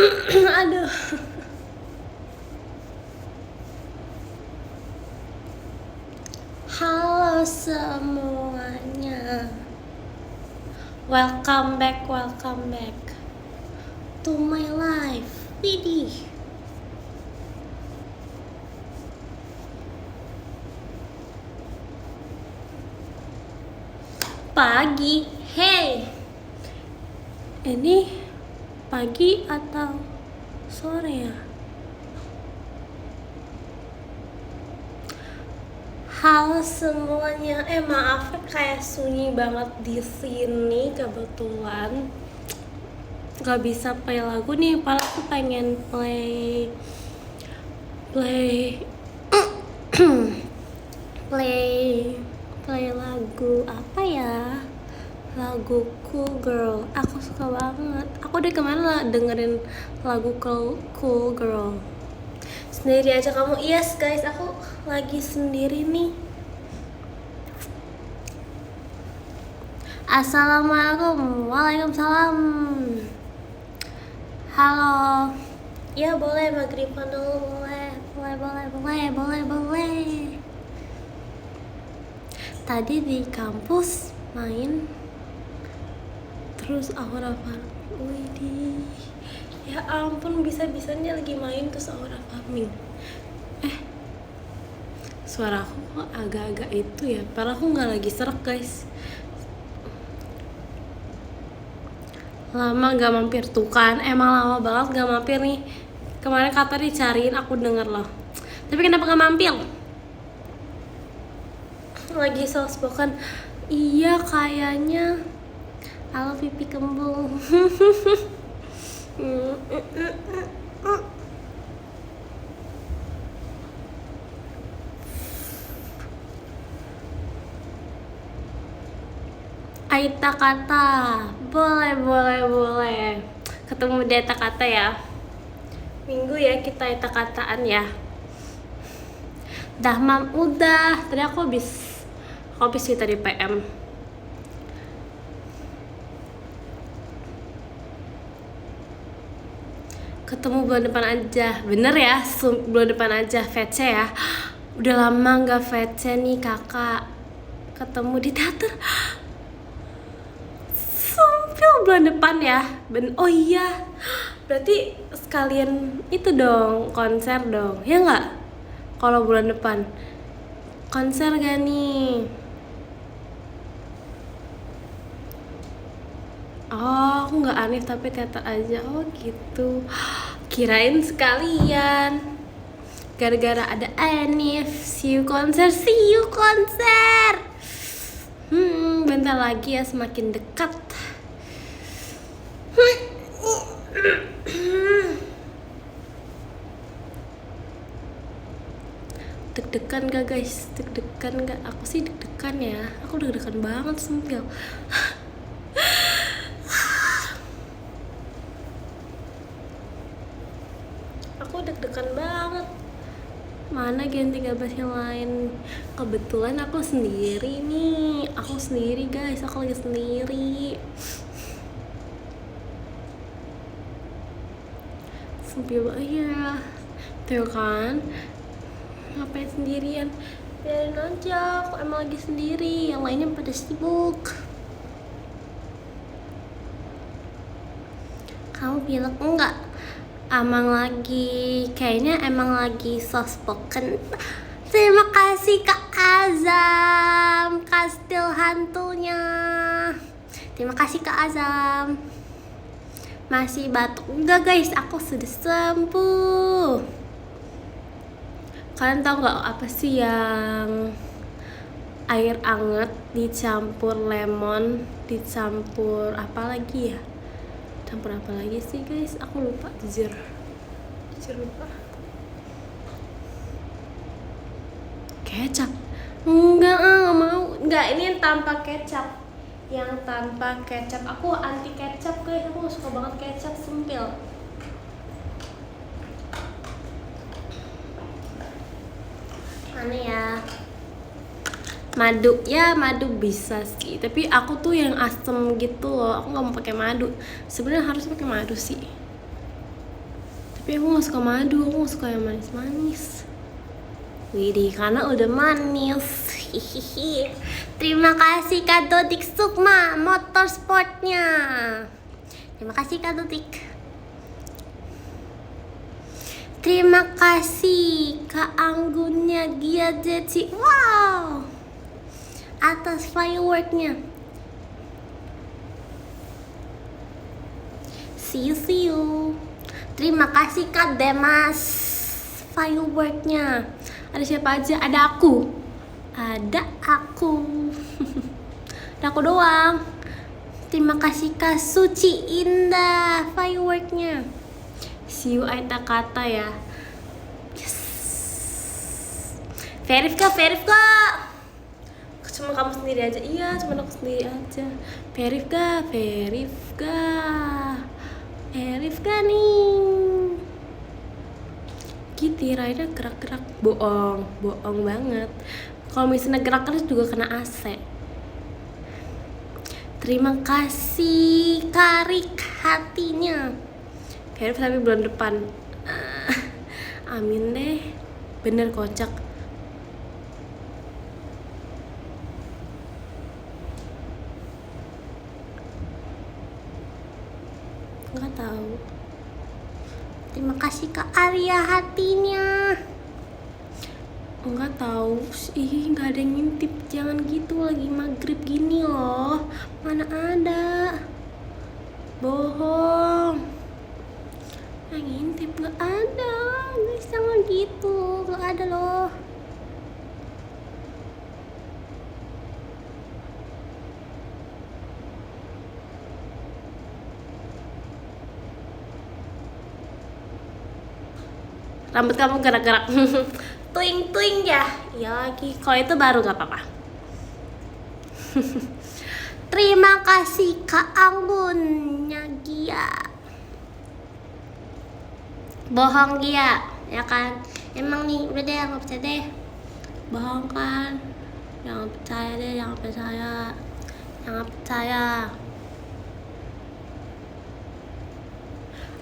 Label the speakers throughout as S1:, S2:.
S1: Aduh. Halo semuanya. Welcome back to my life. Widih. Pagi. Hey. Ini pagi atau sore ya? Halo semuanya. Maaf kayak sunyi banget di sini kebetulan. Gak bisa play lagu nih, padahal aku pengen play lagu apa ya? Lagu Cool Girl. Aku suka banget. Aku dari kemarin lah dengerin lagu Cool Girl. Sendiri aja kamu. Yes guys, aku lagi sendiri nih. Assalamualaikum. Waalaikumsalam. Halo. Ya boleh maghriban dulu. Boleh. Tadi di kampus main, terus Aura farming. Widih, ya ampun, bisa-bisanya lagi main terus Aura farming. Suara aku kok agak-agak itu ya, padahal aku nggak lagi serak guys. Lama gak mampir tuh kan, emang lama banget gak mampir nih. Kemarin kata dicariin, aku denger loh. Tapi kenapa gak mampir? Lagi soft spoken. Iya kayaknya. Halo pipi kembung. Aita kata. Boleh. Ketemu di Aita kata ya. Minggu ya kita Aita kataan ya. Dah mam udah. Tadi aku habis cerita di PM. Ketemu bulan depan aja. Bener ya, bulan depan aja VC ya. Udah lama gak VC nih kakak. Ketemu di teater. Sumpil bulan depan ya. Oh iya, berarti sekalian itu dong, konser dong. Ya gak? Kalau bulan depan konser gak nih? Oh, aku gak aneh tapi teater aja. Oh gitu. Kirain sekalian. Gara-gara ada Anif. See you konser. Bentar lagi ya, semakin dekat. Deg-degan gak guys? Deg-degan gak? Aku sih deg-degan ya. Aku deg-degan banget sumpil. Aku deg-degan banget. Mana Gen 13 yang lain? Kebetulan aku sendiri nih. Aku sendiri guys, aku lagi sendiri. Sumpil banget ya. Tuh kan, ngapain sendirian? Biarin aja, aku emang lagi sendiri. Yang lainnya pada sibuk. Kamu bilang enggak? Kayaknya emang lagi soft spoken. Terima kasih Kak Azam, kastil hantunya. Terima kasih Kak Azam. Masih batuk? Enggak guys, aku sudah sembuh. Kalian tahu nggak apa sih yang air anget dicampur lemon, dicampur apa lagi ya? Campur apa lagi sih guys? Aku lupa, jujur lupa. Kecap? Enggak mau. Enggak, ini yang tanpa kecap. Yang tanpa kecap. Aku anti kecap guys. Aku gak suka banget kecap, sumpil. Mana ya? Madu ya, madu bisa sih, tapi aku tuh yang asem gitu loh. Aku nggak mau pakai madu. Sebenarnya harus pakai madu sih. Tapi aku gak suka madu, aku gak suka yang manis-manis. Widih, karena udah manis. Hihihi. Terima kasih Kak Dodik Sukma motorsportnya. Terima kasih Kak Dodik. Terima kasih Kak Anggunnya Gia Jeci. Wow, atas fireworknya. See you. Terima kasih Kak Demas fireworknya. Ada siapa aja? Ada aku. Ada aku doang. Terima kasih Kak Suci Indah fireworknya. See you Aita kata ya. Yes. Verif kak. Cuma kamu sendiri aja. Iya, cuma aku sendiri aja. Verif kak nih. Gitu, Raina gerak-gerak. Bohong banget. Kalau misalnya gerak terus juga kena AC. Terima kasih Karik hatinya. Verif tapi bulan depan. Amin deh. Bener kocak. Nggak tahu. Terima kasih Kak Arya hatinya. Nggak tahu. Ih, nggak ada yang ngintip. Jangan gitu, lagi maghrib gini loh. Mana ada. Bohong. Yang ngintip nggak ada. Guys, jangan gitu. Nggak ada loh. Rambut kamu gerak-gerak. Tuing ya. Ya lagi. Kalau itu baru gak apa-apa. Terima kasih Kak Anggunnya Gia. Bohong Gia, ya kan? Emang nih, udah deh, gak percaya deh. Bohong kan? Jangan percaya deh, jangan percaya.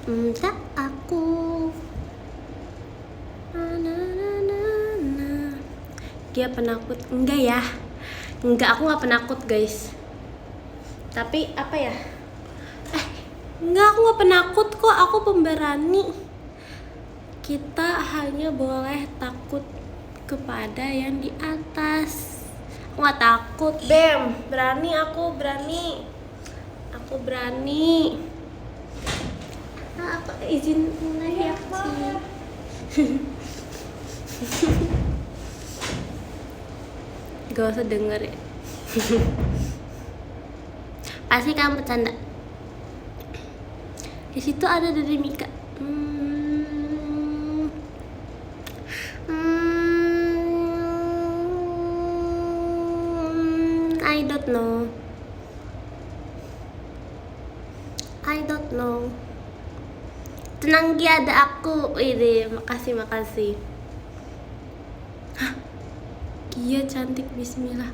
S1: Entah aku. Dia penakut? Enggak ya. Enggak, aku gak penakut guys. Tapi apa ya? Enggak, aku gak penakut kok. Aku pemberani. Kita hanya boleh takut kepada yang di atas. Aku gak takut, Bem. Berani, aku berani. Aku izin mulai ya. Gak usah denger ya. Pasti kamu bercanda. Di situ ada dari Mika. I don't know. Tenang Gia, ada aku. Ini makasih. Hah? Gia cantik, bismillah.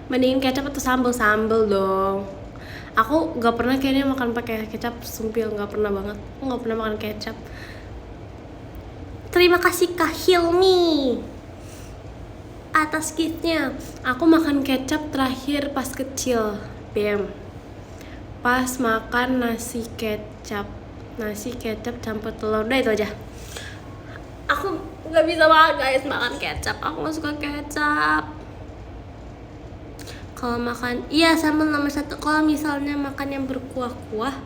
S1: Mendingin kecap atau sambal dong. Aku gak pernah kayaknya makan pakai kecap, sumpil, gak pernah banget. Aku gak pernah makan kecap. Terima kasih Kak Hilmi atas giftnya. Aku makan kecap terakhir pas kecil, Bem. Pas makan nasi kecap campur telur, udah itu aja. Aku gak bisa banget guys makan kecap. Aku gak suka kecap. Kalau makan, iya sambal nomor 1. Kalau misalnya makan yang berkuah-kuah,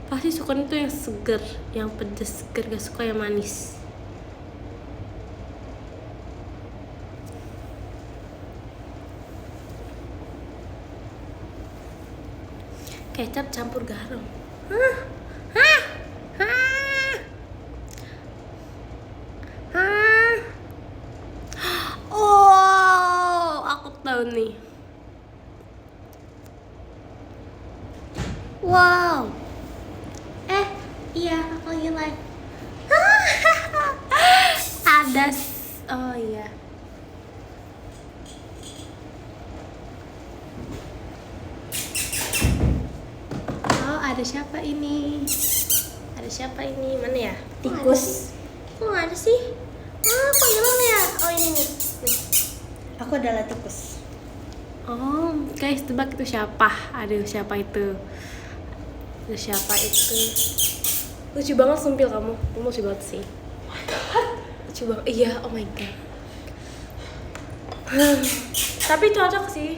S1: pasti suka itu yang seger, yang pedes seger, gak suka yang manis. Kecap campur garam. Oh, aku tahu nih. Wow. Iya, aku lagi live. Ada. Oh iya. ada siapa ini? Ada siapa ini? Mana ya?
S2: Tikus.
S1: Kok nggak ada sih? Kok hilang ya? Oh ini nih.
S2: Aku adalah tikus.
S1: Oh, guys, tebak itu siapa? Aduh, siapa itu? Aduh, siapa itu? Lucu banget sumpil kamu. Kamu lucu banget sih. Lucu banget. Iya, oh my god. Tapi cocok sih.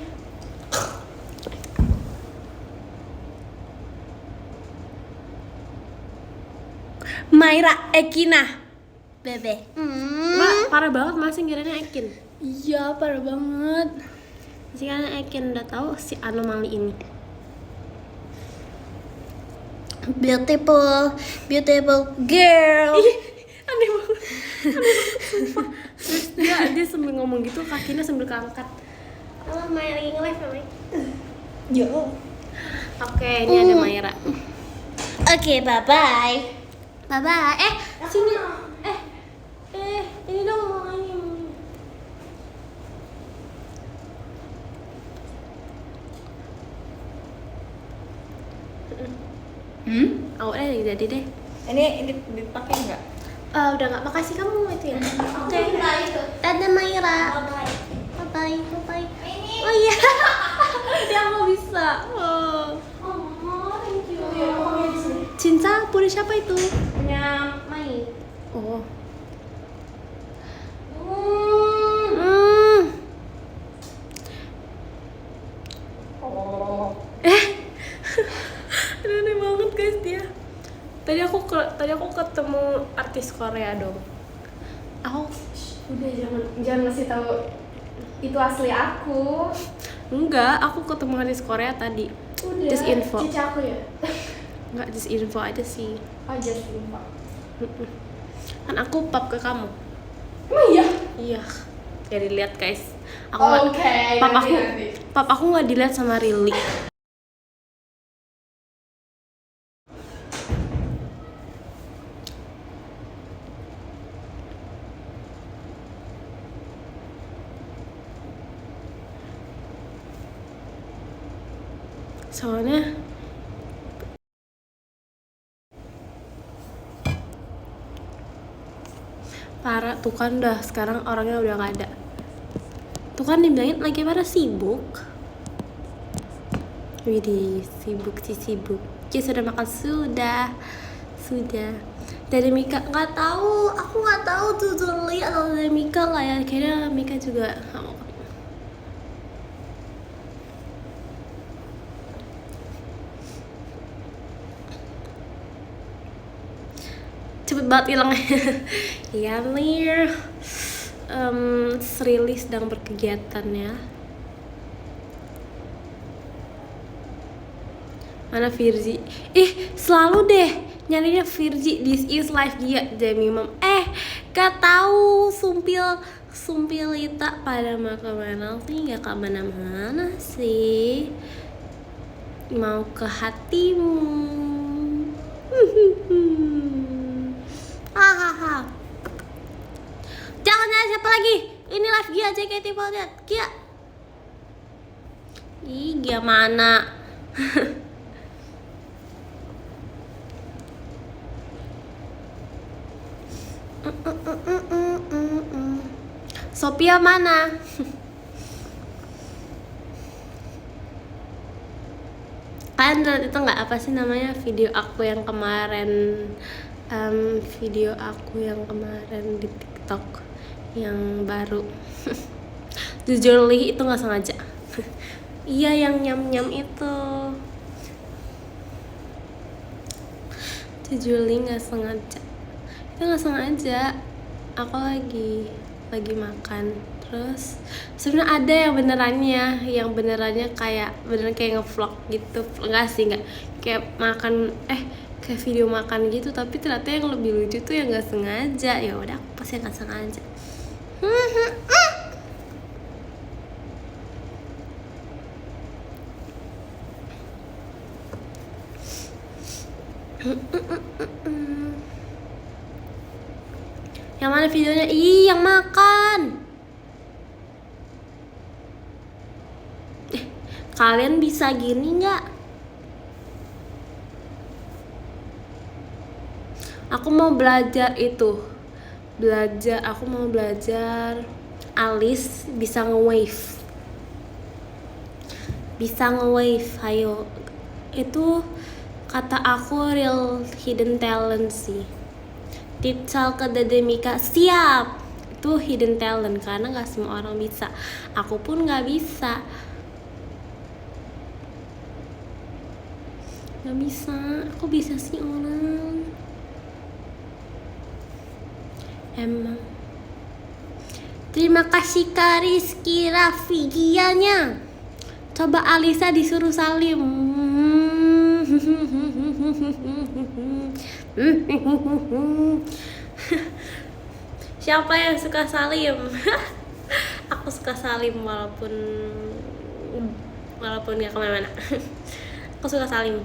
S1: Mayra Ekina.
S2: Bebe.
S1: Mbak, parah banget masih ngiranya Ekin.
S2: Iya, parah banget.
S1: Masih ngiranya Ekin, udah tahu si anomali ini.
S2: Beautiful, beautiful girl.
S1: Aneh banget. Sumpah. Terus dia sambil ngomong gitu kakinya sambil keangkat. Halo, Maya lagi nge-live ya, May?
S2: Yo.
S1: Oke, ini ada Mayra.
S2: Oke, bye bye.
S1: Bye bye. Sini. Ini dong mau ini. Oh, jadi deh.
S2: Ini dipakai nggak?
S1: Udah nggak, makasih kamu itu ya. Oke. Dadah Mayra. Bye bye. Oh iya. Dia nggak bisa. Oh, thank you. Cinta punya siapa itu?
S2: Punya Mai.
S1: Oh. Aneh banget guys dia. Tadi aku ketemu artis Korea dong.
S2: Udah jangan ngasih tahu itu asli aku.
S1: Enggak, aku ketemu artis Korea tadi.
S2: Udah.
S1: Just info.
S2: Cici aku ya.
S1: Enggak, just info aja sih.
S2: Oh, just info.
S1: Kan aku pap ke kamu.
S2: Emang iya?
S1: Iya. Jadi lihat guys.
S2: Oke,
S1: Pap aku nggak dilihat sama Rili. Soalnya parah tuh kan, dah sekarang orangnya udah gak ada. Tuh kan dibilangin lagi pada sibuk. Widih, sibuk. Ci sudah makan? Sudah. Dari Mika nggak tahu, aku nggak tahu tuh Zuli atau dari Mika nggak ya, kayaknya Mika juga nggak mau. Cepet banget hilangnya. Iya Mir. Rili sedang berkegiatan ya. Mana Virzi? Selalu deh nyarinya Virzi. This is live dia Demi Mom. Gak tahu Sumpilita pada mau kemana sih? Gak kemana-mana sih. Mau ke hatimu. Hahaha. Jangan nyari siapa lagi. Ini live Gia JKT48. Gia. Gia mana? Sophia mana? Kalian lihat itu nggak, apa sih namanya, video aku yang kemarin di TikTok yang baru. Jujur Li, itu nggak sengaja. Iya, yang nyam itu. Jujur Li, nggak sengaja. Itu nggak sengaja. Aku lagi makan. Terus sebenarnya ada yang benerannya kayak beneran kayak ngevlog gitu. Enggak sih, enggak kayak makan kayak video makan gitu, tapi ternyata yang lebih lucu tuh yang nggak sengaja. Ya udah, aku pasti nggak sengaja. Yang mana videonya? Yang makan. Kalian bisa gini nggak? Aku mau belajar itu. Aku mau belajar alis bisa nge-wave. Ayo. Itu kata aku real hidden talent sih. Tical ke Dedemika, siap. Itu hidden talent karena nggak semua orang bisa. Aku pun nggak bisa. Aku bisa sih orang. Emang. Terima kasih Kak Rizky Rafigianya. Coba Alisa disuruh salim. Siapa yang suka salim? Aku suka salim walaupun gak kemana-mana. Aku suka salim.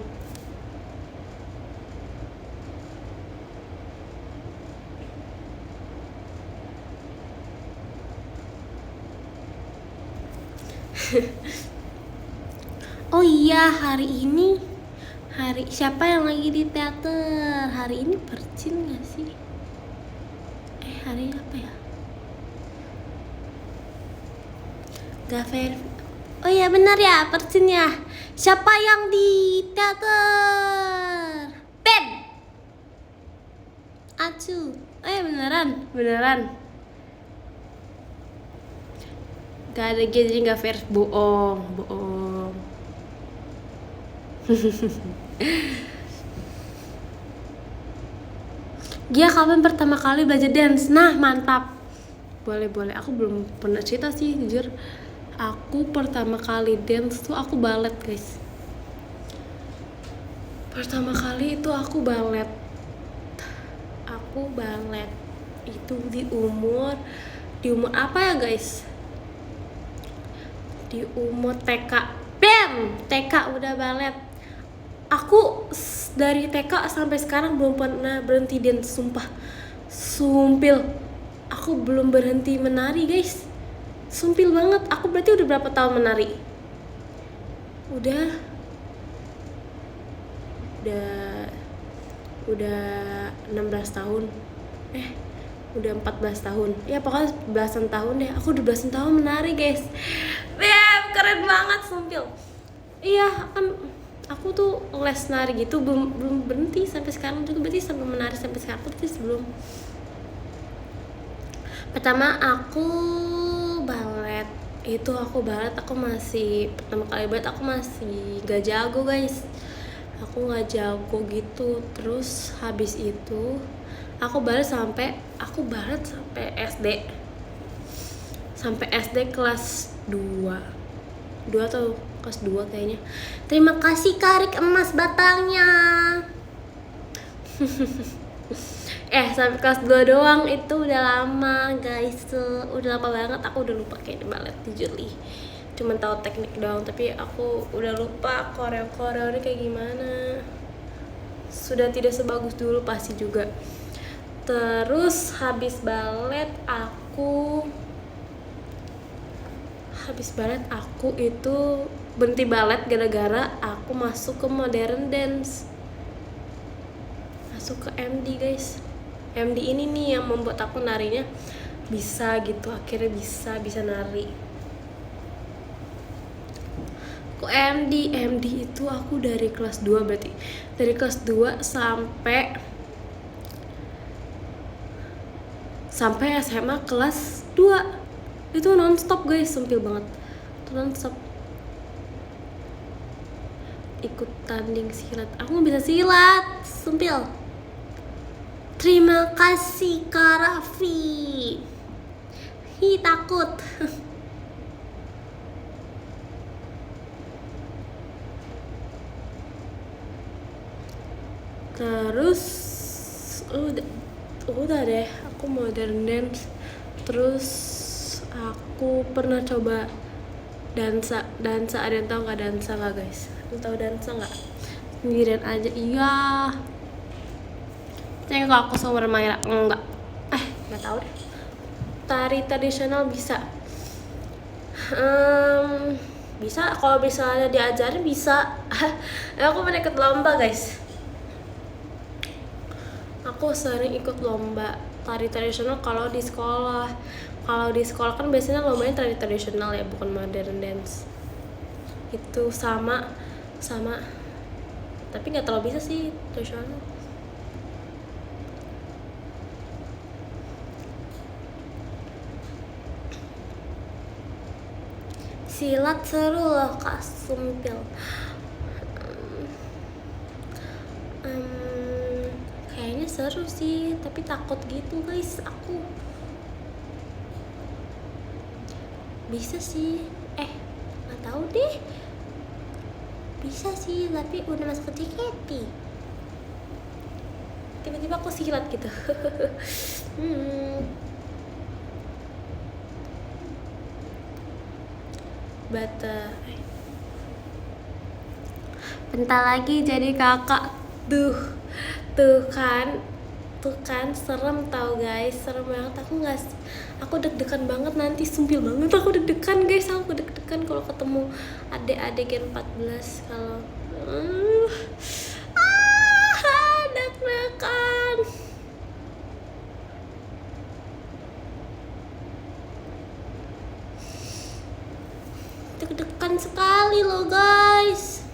S1: Oh iya, hari siapa yang lagi di teater? Hari ini Percin gak sih? Hari apa ya? Gafer. Oh iya benar ya, Percin ya. Siapa yang di teater? Ben. Acu. Beneran. Gak ada jadi gak fair, bohong. Gia kapan pertama kali belajar dance? Nah mantap. Boleh. Aku belum pernah cerita sih jujur. Aku pertama kali dance tuh aku balet guys. Pertama kali itu aku balet. Itu di umur apa ya guys? Di umur TK. BAM! TK udah balet. Aku dari TK sampai sekarang belum pernah berhenti dance, sumpil. Aku belum berhenti menari guys, sumpil banget. Aku berarti udah berapa tahun menari? Udah 16 tahun. Udah 14 tahun. Ya pokoknya belasan tahun deh. Aku udah belasan tahun menari guys. Keren banget sumpil. Iya kan aku tuh les nari gitu belum berhenti sampai sekarang juga, berarti sampai menari sampai sekarang berarti sebelum. Pertama aku balet aku masih pertama kali balet aku masih gak jago guys. Aku gak jago gitu. Terus habis itu aku balet sampai SD. Sampai SD kelas 2 atau kelas 2 kayaknya. Terima kasih Karik emas batangnya. Sampai kelas 2 doang, itu udah lama guys. Udah lama banget, aku udah lupa kayak di balet jujur nih. Cuman tahu teknik doang, tapi aku udah lupa koreo-koreonya kayak gimana. Sudah tidak sebagus dulu pasti juga. Terus habis balet aku itu berhenti balet gara-gara aku masuk ke modern dance, masuk ke MD guys. MD ini nih yang membuat aku narinya bisa gitu, akhirnya bisa nari. Kok MD itu aku dari kelas 2, berarti dari kelas 2 sampai SMA kelas 2 itu nonstop guys, sumpil banget. Itu nonstop ikut tanding silat. Aku gak bisa silat, sumpil. Terima kasih Kak Raffi. Takut. Terus udah deh, aku modern dance. Terus aku pernah coba dansa. Ada yang tahu nggak dansa nggak guys? Tahu dansa nggak? Sendirian aja. Iya. Saya kalau aku sama Remaira enggak. Nggak tahu deh. Tari tradisional bisa. Bisa kalau misalnya diajarin bisa. Aku pernah ikut lomba guys. Aku sering ikut lomba tari tradisional kalau di sekolah. Kalau di sekolah kan biasanya lombanya tari tradisional ya, bukan modern dance. Itu sama tapi nggak terlalu bisa sih tradisional. Silat seru loh Kak Sumpil. Kayaknya seru sih, tapi takut gitu guys aku. Bisa sih, nggak tahu deh. Bisa sih, tapi udah masuk ke JKT. Tiba-tiba aku silat gitu. Bentar lagi jadi kakak. Tuh kan serem tau guys, serem banget. Aku deg-degan banget nanti, sumpil banget aku deg-degan guys. Aku deg-degan kalau ketemu adik-adik Gen 14 kalau deg-degan. Deg-degan sekali loh guys.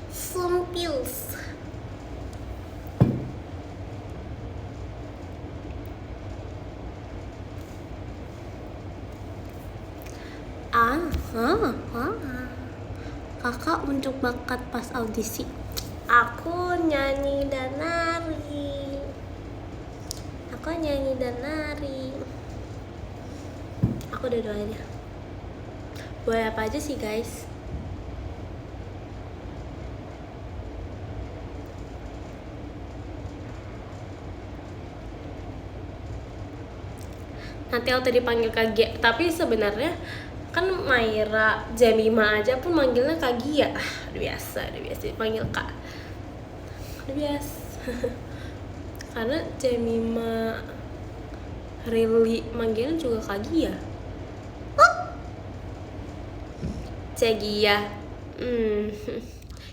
S1: Sumpils. Kakak muncul bakat pas audisi. Aku nyanyi dan nari. Aku udah doainnya. Boleh apa aja sih guys. Nanti aku tadi panggil Kak, tapi sebenarnya kan Maira, Jemima aja pun manggilnya Kak Gia. Udah biasa dipanggil Kak. Udah biasa. Karena Jemima Rili manggilnya juga Kak Gia. Gia.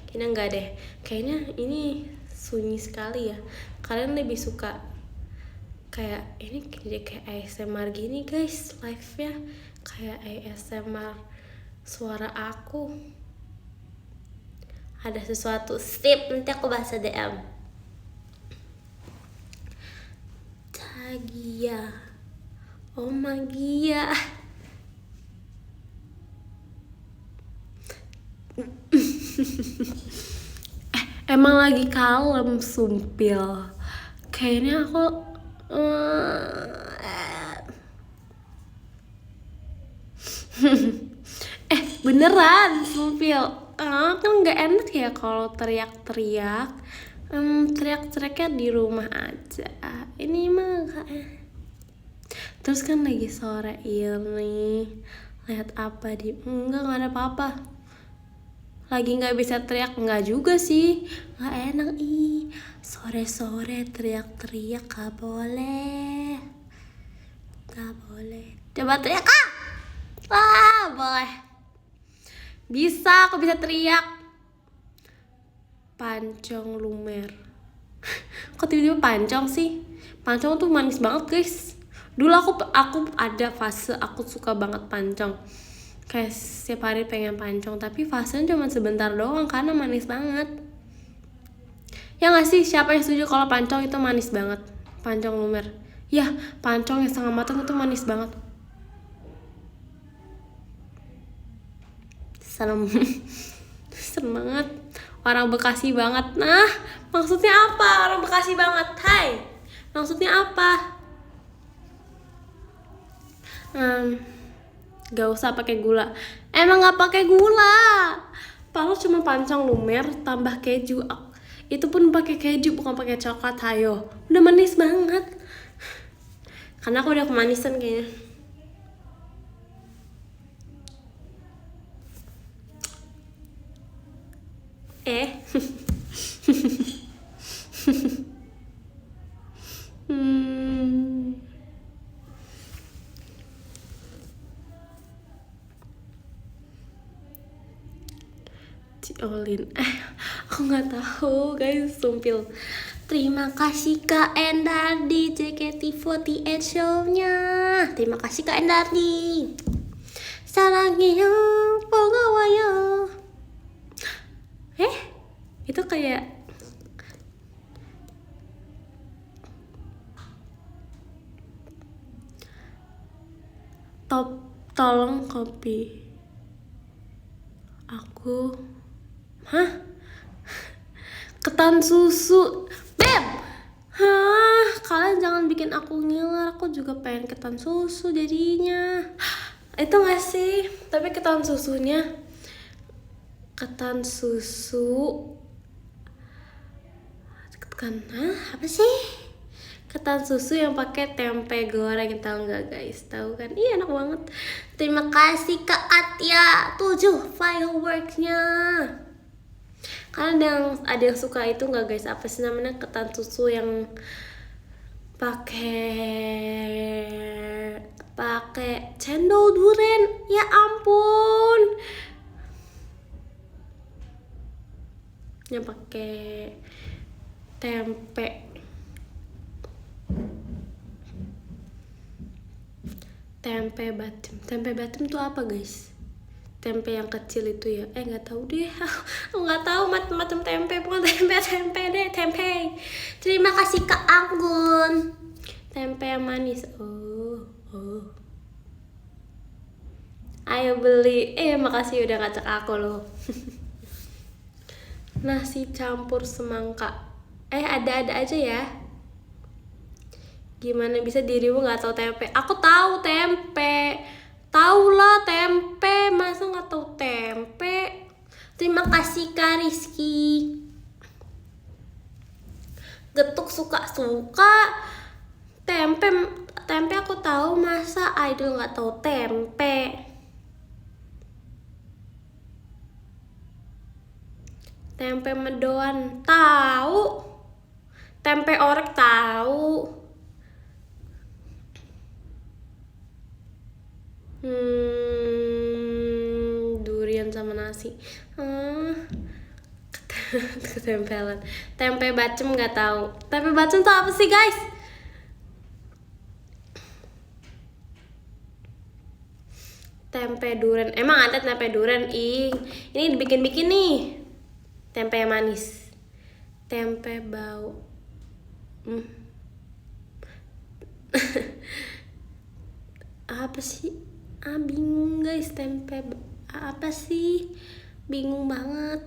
S1: Kayaknya enggak deh. Kayaknya ini sunyi sekali ya. Kalian lebih suka kayak ini kayak ASMR gini guys, live-nya kayak ASMR suara aku. Ada sesuatu, sip, nanti aku bahas DM. Tagia, oh Magia. Emang lagi kalem sumpil. Kayaknya aku beneran sumpil. Kan nggak enak ya kalau teriak-teriak. Teriak-teriaknya di rumah aja. Ini mah terus kan lagi sore ini lihat apa di enggak ada apa-apa. Lagi nggak bisa teriak, nggak juga sih, nggak enak sore-sore teriak-teriak, nggak boleh. Coba teriak boleh. Aku bisa teriak. Pancong lumer. Kok tiba-tiba pancong sih? Pancong tuh manis banget guys. Dulu aku ada fase aku suka banget pancong. Kayak setiap hari pengen pancong, tapi fasenya cuma sebentar doang karena manis banget. Ya nggak sih, siapa yang setuju kalau pancong itu manis banget? Pancong lumer. Ya, pancong yang setengah matang itu manis banget. Serem banget. Orang Bekasi banget. Nah, maksudnya apa? Orang Bekasi banget. Hai, maksudnya apa? Gak usah pakai gula. Emang gak pakai gula. Padahal cuma pancong lumer tambah keju. Itu pun pakai keju bukan pakai coklat. Hayo, udah manis banget. Karena aku udah kemanisan kayaknya. Ciolin. Aku nggak tahu guys, sumpil. Terima kasih Kak Endardi JKT48 show-nya. Terima kasih Kak Endardi. Sarangiyo Pongawayo. Itu kayak tolong kopi aku. Ketan susu, Beb. Kalian jangan bikin aku ngiler. Aku juga pengen ketan susu jadinya. Itu gak sih? Tapi ketan susu apa sih? Ketan susu yang pakai tempe goreng, tahu nggak guys? Tahu kan? Iya, enak banget. Terima kasih Kak Atya 7 fireworksnya. Kalian ada yang suka itu nggak guys? Apa sih namanya, ketan susu yang pakai cendol duren? Ya ampun. Yang pakai tempe batem tuh apa guys? Tempe yang kecil itu ya? Nggak tahu deh. Nggak tahu macam tempe, bukan tempe deh, tempe. Terima kasih Kak Anggun. Tempe yang manis. Oh. Ayo beli. Makasih udah ngajak aku loh. Nasi campur semangka. Ada-ada aja ya. Gimana bisa dirimu nggak tahu tempe? Aku tahu tempe. Tahu lah tempe. Masa nggak tahu tempe? Terima kasih Kak Rizky. Getuk suka-suka. Tempe aku tahu, masa idol nggak tahu tempe? Tempe mendoan tahu. Tempe orek tahu. Durian sama nasi. Ketempelan. Tempe bacem nggak tahu. Tempe bacem tuh apa sih guys? Tempe duren. Emang ada tempe duren? Ini dibikin-bikin nih. Tempe yang manis. Tempe bau. Apa sih? Bingung guys, tempe apa sih? Bingung banget.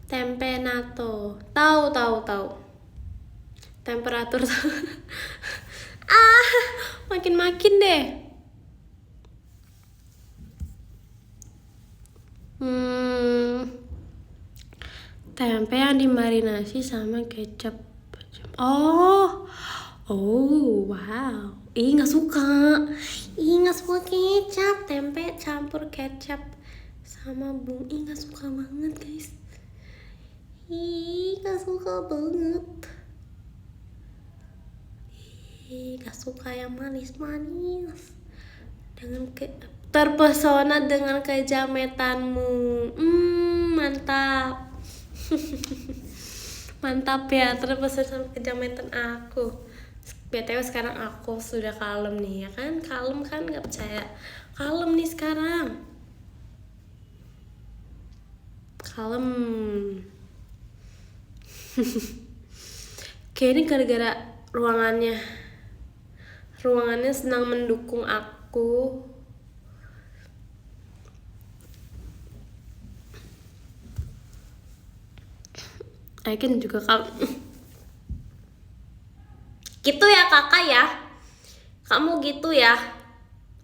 S1: Tempe natto. Tahu. Temperatur. Makin deh. Tempe yang dimarinasi sama kecap. Oh, wow. Nggak suka kecap. Tempe campur kecap sama nggak suka banget guys. Nggak suka banget. Nggak suka yang manis. Terpesona dengan kejametanmu. Mantap. Mantap ya, terpesona sama kejametan aku. BTW sekarang aku sudah kalem nih ya kan? Kalem kan, nggak percaya? Kalem nih sekarang. Kalem. Kayaknya gara-gara ruangannya senang mendukung aku. Aiken juga kalem. Gitu ya kakak ya, kamu gitu ya.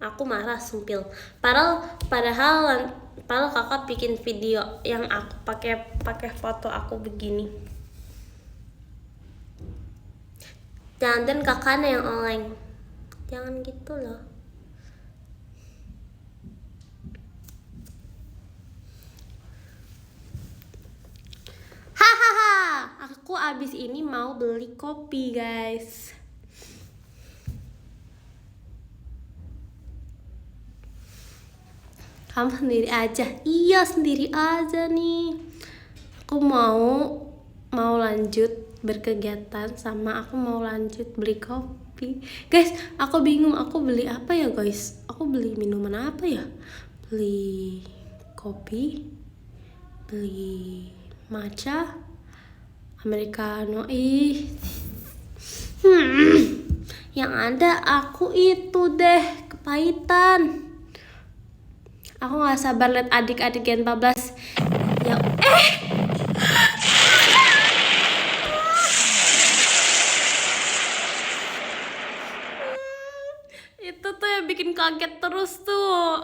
S1: Aku marah sumpil. Padahal kakak bikin video yang aku pakai foto aku begini. Jangan kakaknya yang oleng. Jangan gitu loh. Aku abis ini mau beli kopi guys. Kamu sendiri aja. Iya sendiri aja nih. lanjut berkegiatan sama aku mau lanjut beli kopi. Guys, aku bingung aku beli apa ya guys. Aku beli minuman apa ya? Beli kopi, beli matcha, americano. Yang ada aku itu deh kepahitan. Aku nggak sabar liat adik-adik Gen 14 yang itu tuh yang bikin kaget terus tuh.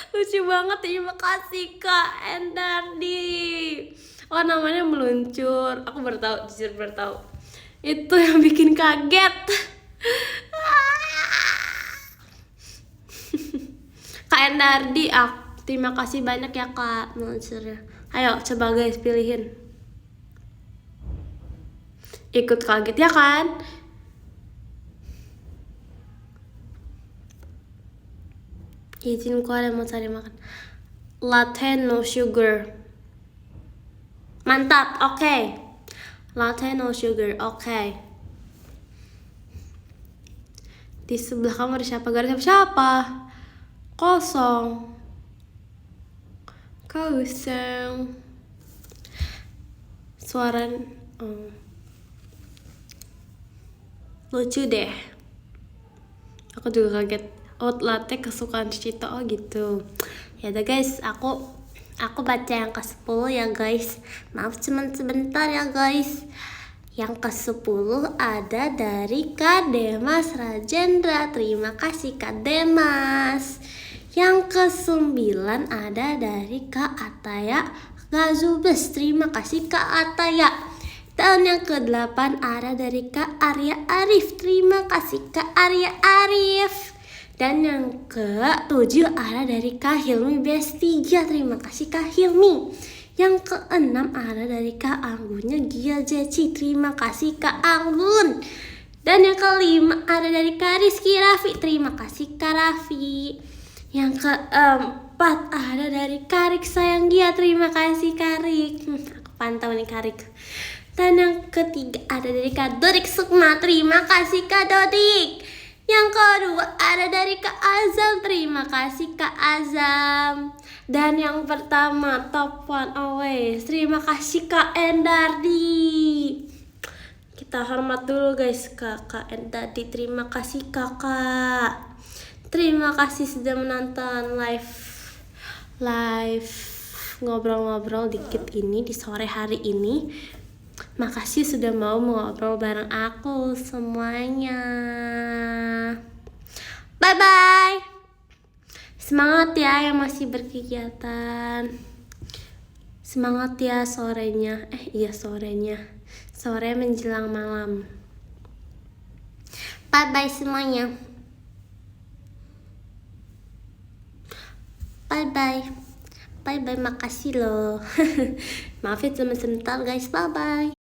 S1: Lucu banget, terima kasih Kak Endardi. Oh, namanya meluncur. Aku baru tahu, jujur baru tahu. Itu yang bikin kaget. Kak Endardi, terima kasih banyak ya Kak meluncurnya. Ayo coba guys pilihin. Ikut kaget ya kan? Izin keluar mau cari makan. Latte no sugar. Mantap, oke. Latte no sugar, oke. Di sebelah kamu ada siapa? Gak ada siapa. Kosong. Kosong. Suara lucu deh. Aku juga kaget. Oh, latte kesukaan Cicito. Oh gitu. Ya udah guys, aku baca yang ke-10 ya guys. Maaf cuman sebentar ya guys. Yang ke-10 ada dari Kak Demas Rajendra. Terima kasih Kak Demas. Yang ke-9 ada dari Kak Ataya Gazubes. Terima kasih Kak Ataya. Dan yang ke-8 ada dari Kak Arya Arif. Terima kasih Kak Arya Arif. Dan yang ke-7 ada dari Kak Hilmi B3. Terima kasih Kak Hilmi. Yang ke-6 ada dari Kak Anggunnya Gia Jeci. Terima kasih Kak Anggun. Dan yang ke-5 ada dari Kak Rizky Raffi. Terima kasih Kak Raffi. Yang ke-4 ada dari Karik Sayang Gia. Terima kasih Karik. Aku pantau nih Karik. Dan yang ke-3 ada dari Kak Dodik Sukma. Terima kasih Kak Dodik. Yang kedua ada dari Kak Azam. Terima kasih Kak Azam. Dan yang pertama top one always. Terima kasih Kak Endardi. Kita hormat dulu guys Kak Endardi. Terima kasih kakak. Terima kasih sudah menonton live ngobrol-ngobrol dikit ini di sore hari ini. Makasih sudah mau ngobrol bareng aku semuanya. Bye-bye. Semangat ya yang masih berkegiatan. Semangat ya sorenya. Sorenya. Sore menjelang malam. Bye-bye semuanya. Bye-bye. Bye-bye, makasih loh. Maaf ya cuma sebentar guys. Bye-bye.